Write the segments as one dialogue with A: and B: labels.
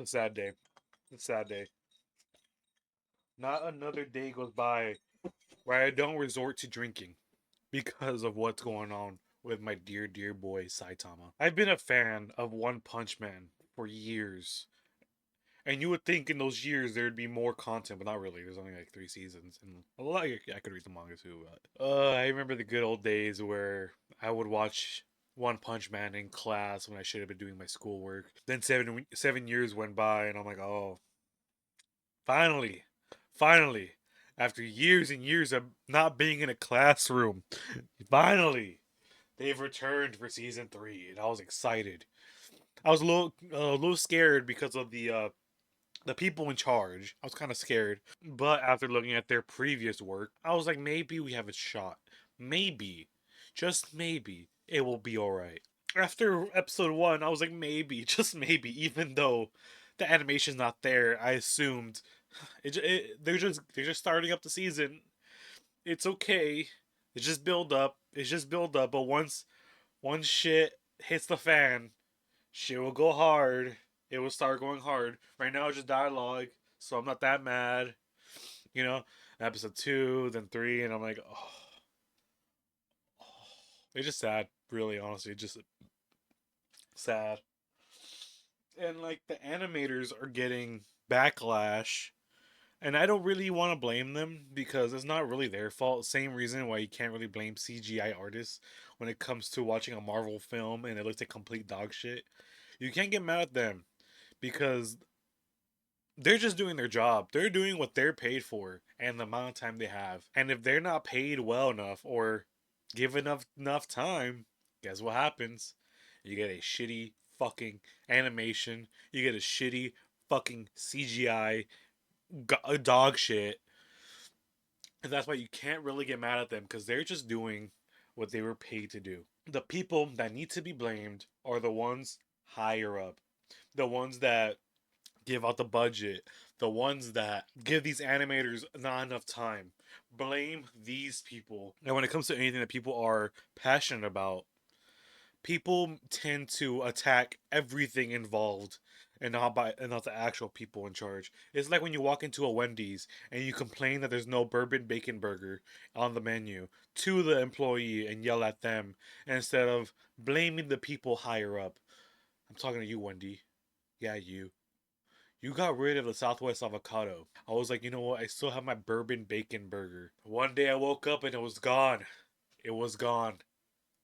A: A sad day. A sad day. Not another day goes by where I don't resort to drinking because of what's going on with my dear, dear boy Saitama. I've been a fan of One Punch Man for years. And you would think in those years there'd be more content, but not really. There's only like 3 seasons, and a lot. I could read the manga too. But, I remember the good old days where I would watch One Punch Man in class when I should have been doing my schoolwork. Then 7 years went by, and I'm like, oh, finally, finally, after years and years of not being in a classroom, finally they've returned for season 3, and I was excited. I was a little scared because of the people in charge. I was kind of scared, but after looking at their previous work, I was like, maybe we have a shot. Maybe, just maybe, it will be all right. After episode 1, I was like, maybe, just maybe, even though the animation's not there, I assumed they're just starting up the season. It's okay. It's just build up. It's just build up. But once shit hits the fan, shit will go hard. It will start going hard. Right now, it's just dialogue, so I'm not that mad. You know, episode 2, then 3, and I'm like, oh. It's just sad. Really, honestly, just sad. And like the animators are getting backlash, and I don't really want to blame them because it's not really their fault. Same reason why you can't really blame CGI artists when it comes to watching a Marvel film and it looks like complete dog shit. You can't get mad at them because they're just doing their job. They're doing what they're paid for and the amount of time they have. And if they're not paid well enough or given enough time, guess what happens? You get a shitty fucking animation. You get a shitty fucking CGI dog shit. And that's why you can't really get mad at them because they're just doing what they were paid to do. The people that need to be blamed are the ones higher up. The ones that give out the budget, the ones that give these animators not enough time. Blame these people. And when it comes to anything that people are passionate about, people tend to attack everything involved and not the actual people in charge. It's like when you walk into a Wendy's and you complain that there's no bourbon bacon burger on the menu to the employee and yell at them instead of blaming the people higher up. I'm talking to you, Wendy. Yeah, you. You got rid of the Southwest avocado. I was like, you know what? I still have my bourbon bacon burger. One day I woke up and it was gone. It was gone.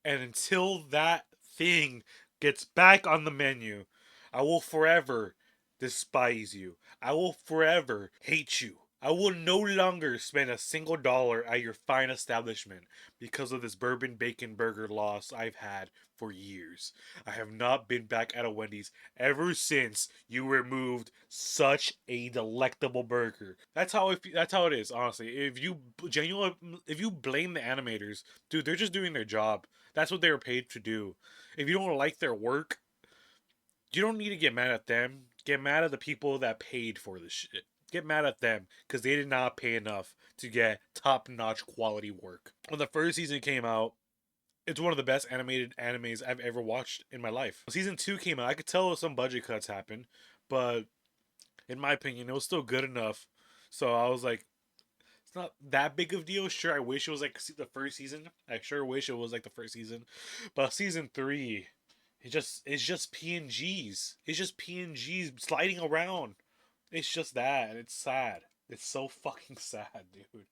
A: And until that thing gets back on the menu, I will forever despise you. I will forever hate you. I will no longer spend a single dollar at your fine establishment because of this bourbon bacon burger loss I've had for years. I have not been back at a Wendy's ever since you removed such a delectable burger. That's how it is, honestly. If you blame the animators, dude, they're just doing their job. That's what they were paid to do. If you don't like their work, you don't need to get mad at them. Get mad at the people that paid for this shit. Get mad at them because they did not pay enough to get top notch quality work. When the first season came out, it's one of the best animated animes I've ever watched in my life. Season 2 came out. I could tell some budget cuts happened, but in my opinion, it was still good enough. So I was like, it's not that big of a deal. Sure, I wish it was like the first season. I sure wish it was like the first season, but season 3, it's just PNGs. It's just PNGs sliding around. It's just that, and it's sad. It's so fucking sad, dude.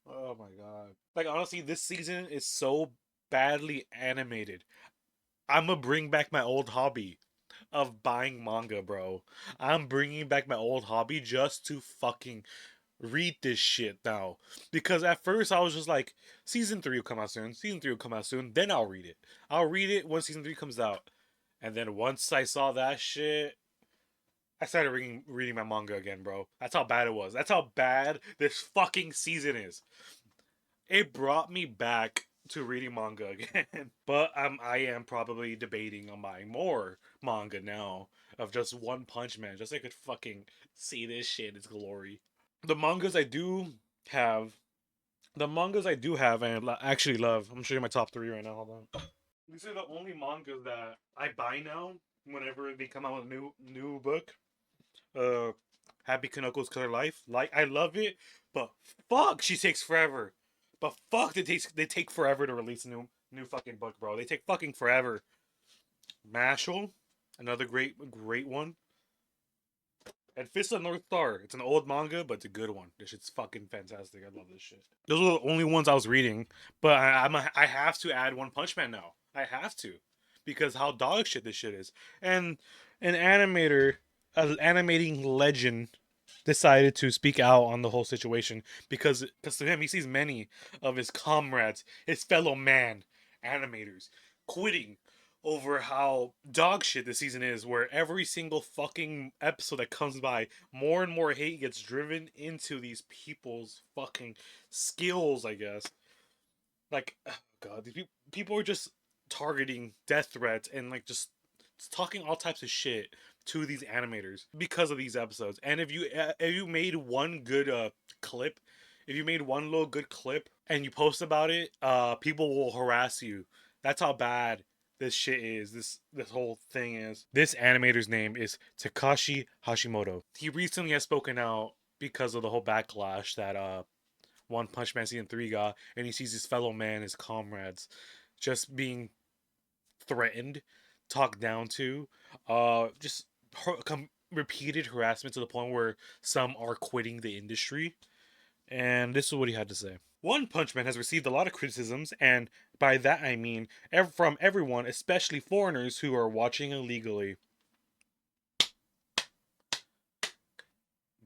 A: Oh my god. Like honestly, this season is so badly animated. I'm gonna bring back my old hobby of buying manga, bro. I'm bringing back my old hobby just to fucking read this shit now. Because at first I was just like, season 3 will come out soon. Season 3 will come out soon. Then I'll read it. I'll read it when season 3 comes out. And then once I saw that shit, I started reading my manga again, bro. That's how bad it was. That's how bad this fucking season is. It brought me back to reading manga again. But I am probably debating on buying more manga now of just One Punch Man, just so I could fucking see this shit in its glory. The mangas I do have, the mangas I do have and actually love. I'm showing you my top 3 right now. Hold on. These are the only mangas that I buy now whenever they come out with a new book. Uh, Happy Kanoko's Color Life. Like I love it, but fuck, she takes forever. But fuck, they take forever to release a new fucking book, bro. They take fucking forever. Mashal, another great one. And Fist of the North Star. It's an old manga, but it's a good one. This shit's fucking fantastic. I love this shit. Those are the only ones I was reading, but I have to add One Punch Man now. I have to, because how dog shit this shit is. And an animator, an animating legend, decided to speak out on the whole situation because to him he sees many of his comrades, his fellow man animators, quitting over how dog shit this season is, where every single fucking episode that comes by, more and more hate gets driven into these people's fucking skills, I guess. Like, oh God, these people are just targeting death threats and like just talking all types of shit to these animators because of these episodes. And if you made one good clip, if you made one little good clip and you post about it, people will harass you. That's how bad this shit is. This whole thing is. This animator's name is Takashi Hashimoto. He recently has spoken out because of the whole backlash that One Punch Man season 3 got, and he sees his fellow man, his comrades, just being threatened, talked down to, just repeated harassment to the point where some are quitting the industry. And this is what he had to say. One Punch Man has received a lot of criticisms, and by that I mean from everyone, especially foreigners who are watching illegally.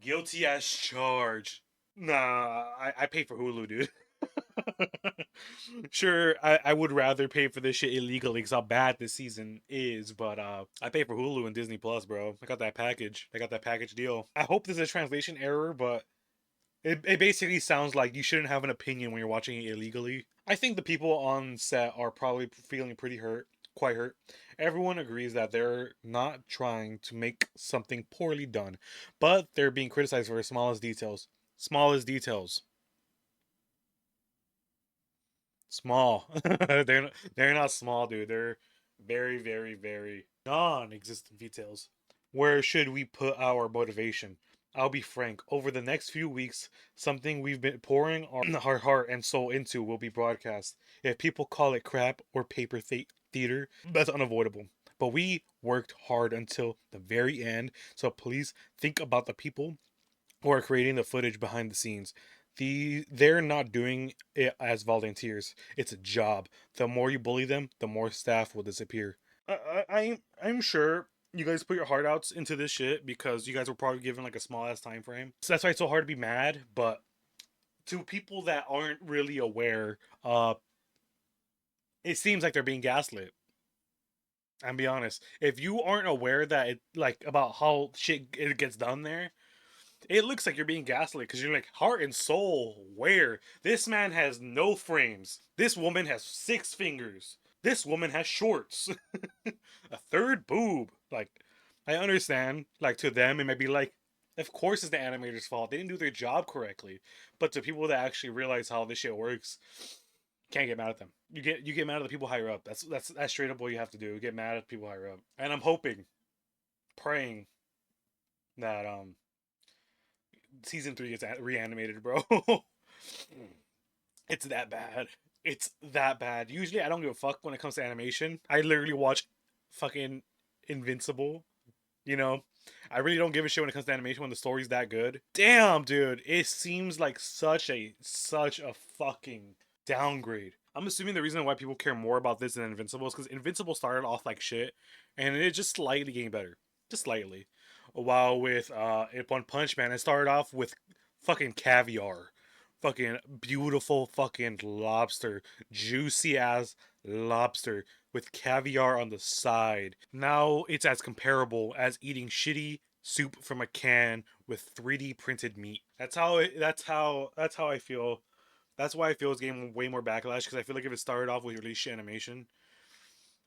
A: Guilty as charged. Nah, I pay for Hulu, dude. Sure, I would rather pay for this shit illegally because how bad this season is, but I pay for Hulu and Disney Plus, bro. I got that package. I got that package deal. I hope there's a translation error, but it basically sounds like you shouldn't have an opinion when you're watching it illegally. I think the people on set are probably feeling pretty hurt, quite hurt. Everyone agrees that they're not trying to make something poorly done, but they're being criticized for the smallest details. Smallest details. Small. They're not small, dude. They're very non-existent details. Where should we put our motivation? I'll be frank. Over the next few weeks, something we've been pouring our heart and soul into will be broadcast. If people call it crap or paper theater, that's unavoidable. But we worked hard until the very end, so please think about the people who are creating the footage behind the scenes. They're not doing it as volunteers. It's a job. The more you bully them, the more staff will disappear. I'm sure you guys put your heart outs into this shit because you guys were probably given like a small ass time frame. So that's why it's so hard to be mad. But to people that aren't really aware, it seems like they're being gaslit. I'm be honest. If you aren't aware that it like about how shit it gets done there, it looks like you're being gaslit because you're like, heart and soul, where? This man has no frames. This woman has 6 fingers. This woman has shorts. A third boob. Like, I understand, like, to them, it might be like, of course it's the animator's fault. They didn't do their job correctly. But to people that actually realize how this shit works, can't get mad at them. You get mad at the people higher up. That's straight up what you have to do. Get mad at people higher up. And I'm hoping, praying that season 3 gets reanimated, bro. It's that bad. It's that bad. Usually, I don't give a fuck when it comes to animation. I literally watch fucking Invincible. You know, I really don't give a shit when it comes to animation when the story's that good. Damn, dude, it seems like such a fucking downgrade. I'm assuming the reason why people care more about this than Invincible is because Invincible started off like shit, and it's just slightly getting better, just slightly. While with One Punch Man, it started off with fucking caviar, fucking beautiful fucking lobster, juicy as lobster with caviar on the side. Now it's as comparable as eating shitty soup from a can with 3D printed meat. That's how I feel. That's why I feel it's getting way more backlash because I feel like if it started off with really shit animation,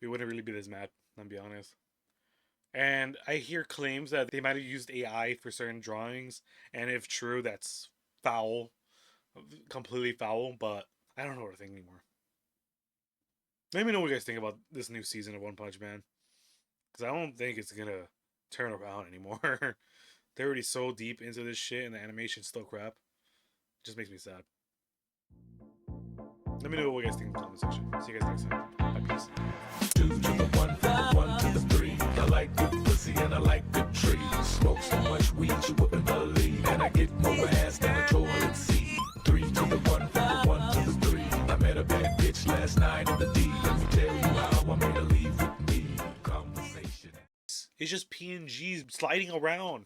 A: we wouldn't really be this mad. I'll be honest. And I hear claims that they might have used AI for certain drawings, and if true, that's foul, completely foul. But I don't know what to think anymore. Let me know what you guys think about this new season of One Punch Man, because I don't think it's gonna turn around anymore. They're already so deep into this shit, and the animation's still crap. It just makes me sad. Let me know what you guys think in the comment section. See you guys next time. Bye, peace.
B: 2 to the 1, from the 1 to the 3. I like good pussy and I like good trees. Smoke so much weed you wouldn't believe. And I get more ass than a toilet seat. 3 to the 1, from the 1 to the 3. I met a bad bitch last night in the D. Let me tell you how I made her leave with me. Conversation.
A: It's just PNGs sliding around.